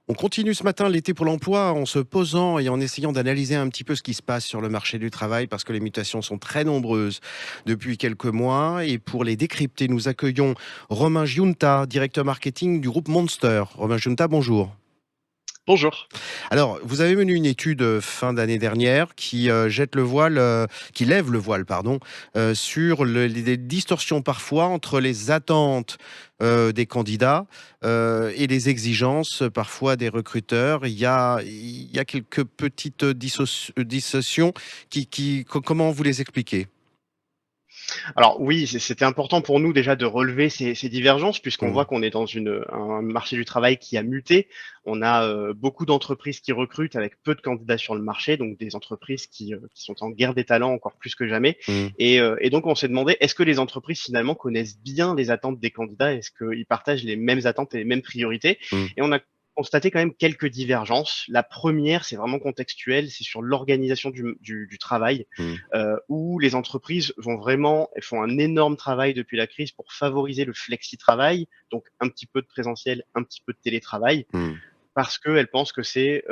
On continue ce matin l'été pour l'emploi en se posant et en essayant d'analyser un petit peu ce qui se passe sur le marché du travail parce que les mutations sont très nombreuses depuis quelques mois. Et pour les décrypter, nous accueillons Romain Giunta, directeur marketing du groupe Monster. Romain Giunta, bonjour. Bonjour. Alors, vous avez mené une étude fin d'année dernière qui jette le voile, qui lève le voile, pardon, sur les distorsions parfois entre les attentes des candidats et les exigences parfois des recruteurs. Il y a quelques petites dissociations comment vous les expliquez? Alors oui, c'était important pour nous déjà de relever ces divergences puisqu'on voit Mmh. qu'on est dans un marché du travail qui a muté. On a beaucoup d'entreprises qui recrutent avec peu de candidats sur le marché, donc des entreprises qui sont en guerre des talents encore plus que jamais. Mmh. Et donc on s'est demandé, est-ce que les entreprises finalement connaissent bien les attentes des candidats? Est-ce qu'ils partagent les mêmes attentes et les mêmes priorités? Mmh. Et on a constaté quand même quelques divergences. La première, c'est vraiment contextuel, c'est sur l'organisation du travail. Mmh. Où les entreprises vont vraiment elles font un énorme travail depuis la crise pour favoriser le flexi-travail, donc un petit peu de présentiel, un petit peu de télétravail, Mmh. parce qu'elles pensent que c'est,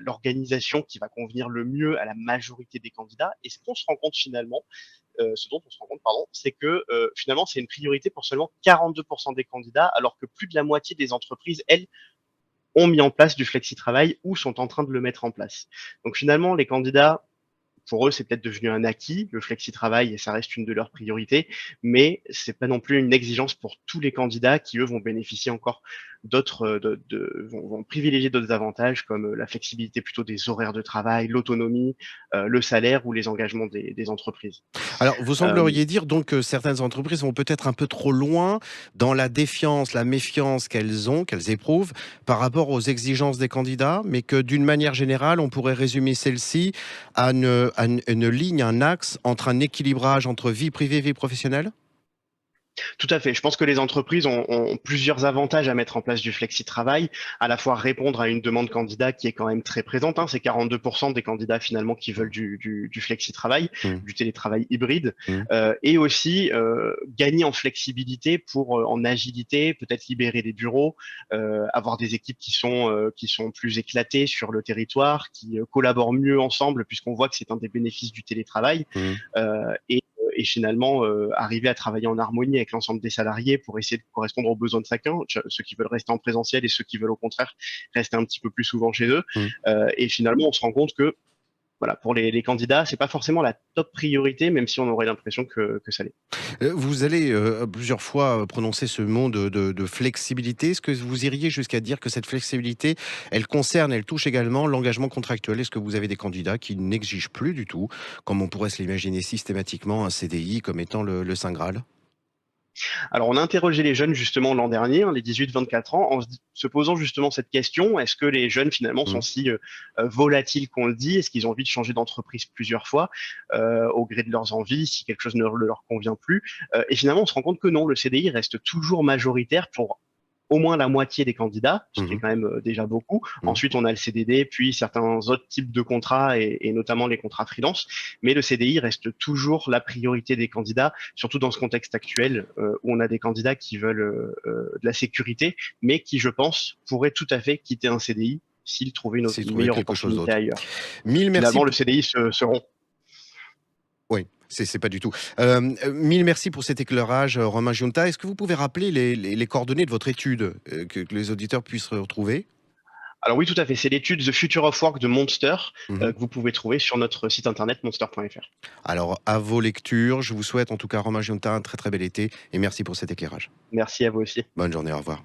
l'organisation qui va convenir le mieux à la majorité des candidats. Et ce qu'on se rend compte finalement, ce dont on se rend compte, pardon, c'est que, finalement, c'est une priorité pour seulement 42 des candidats, alors que plus de la moitié des entreprises, elles, ont mis en place du flexi-travail ou sont en train de le mettre en place. Donc finalement, les candidats, pour eux, c'est peut-être devenu un acquis, le flexi-travail, et ça reste une de leurs priorités, mais c'est pas non plus une exigence pour tous les candidats qui, eux, vont bénéficier encore d'autres, vont privilégier d'autres avantages comme la flexibilité plutôt des horaires de travail, l'autonomie, le salaire ou les engagements des entreprises. Alors, vous Euh, sembleriez dire donc que certaines entreprises vont peut-être un peu trop loin dans la défiance, la méfiance qu'elles éprouvent par rapport aux exigences des candidats, mais que d'une manière générale, on pourrait résumer celle-ci à une ligne, un axe entre un équilibrage entre vie privée et vie professionnelle? Tout à fait. Je pense que les entreprises ont plusieurs avantages à mettre en place du flexi-travail, à la fois répondre à une demande candidat qui est quand même très présente, hein. C'est 42 des candidats finalement qui veulent Mmh. du flexi-travail, Mmh. du télétravail hybride, Mmh. et aussi gagner en flexibilité pour en agilité, peut-être libérer des bureaux, avoir des équipes qui sont plus éclatées sur le territoire, qui collaborent mieux ensemble, puisqu'on voit que c'est un des bénéfices du télétravail. Mmh. Et finalement arriver à travailler en harmonie avec l'ensemble des salariés pour essayer de correspondre aux besoins de chacun, ceux qui veulent rester en présentiel et ceux qui veulent au contraire rester un petit peu plus souvent chez eux. Mmh. Et finalement, on se rend compte que voilà, pour les candidats, c'est pas forcément la top priorité, même si on aurait l'impression que ça l'est. Vous allez, plusieurs fois, prononcer ce mot de flexibilité. Est-ce que vous iriez jusqu'à dire que cette flexibilité, elle touche également l'engagement contractuel? Est-ce que vous avez des candidats qui n'exigent plus du tout, comme on pourrait se l'imaginer systématiquement, un CDI comme étant le saint graal? Alors, on a interrogé les jeunes justement l'an dernier, hein, les 18-24 ans, se posant justement cette question, est-ce que les jeunes finalement sont Mmh. si volatiles qu'on le dit? Est-ce qu'ils ont envie de changer d'entreprise plusieurs fois au gré de leurs envies, si quelque chose ne leur convient plus? Et finalement, on se rend compte que non, le CDI reste toujours majoritaire pour au moins la moitié des candidats, ce qui est Mmh. quand même déjà beaucoup. Mmh. Ensuite, on a le CDD, puis certains autres types de contrats, et notamment les contrats freelance. Mais le CDI reste toujours la priorité des candidats, surtout dans ce contexte actuel où on a des candidats qui veulent de la sécurité, mais qui, je pense, pourraient tout à fait quitter un CDI s'ils trouvaient C'est une trouver meilleure quelque chose opportunité d'autre. ailleurs. Mille merci Finalement, le pou CDI se rompt. Oui, c'est pas du tout. Mille merci pour cet éclairage, Romain Giunta. Est-ce que vous pouvez rappeler les coordonnées de votre étude, que les auditeurs puissent retrouver? Alors oui, tout à fait. C'est l'étude The Future of Work de Monster Mmh. que vous pouvez trouver sur notre site internet monster.fr. Alors, à vos lectures, je vous souhaite en tout cas, Romain Giunta, un très très bel été et merci pour cet éclairage. Merci à vous aussi. Bonne journée, au revoir.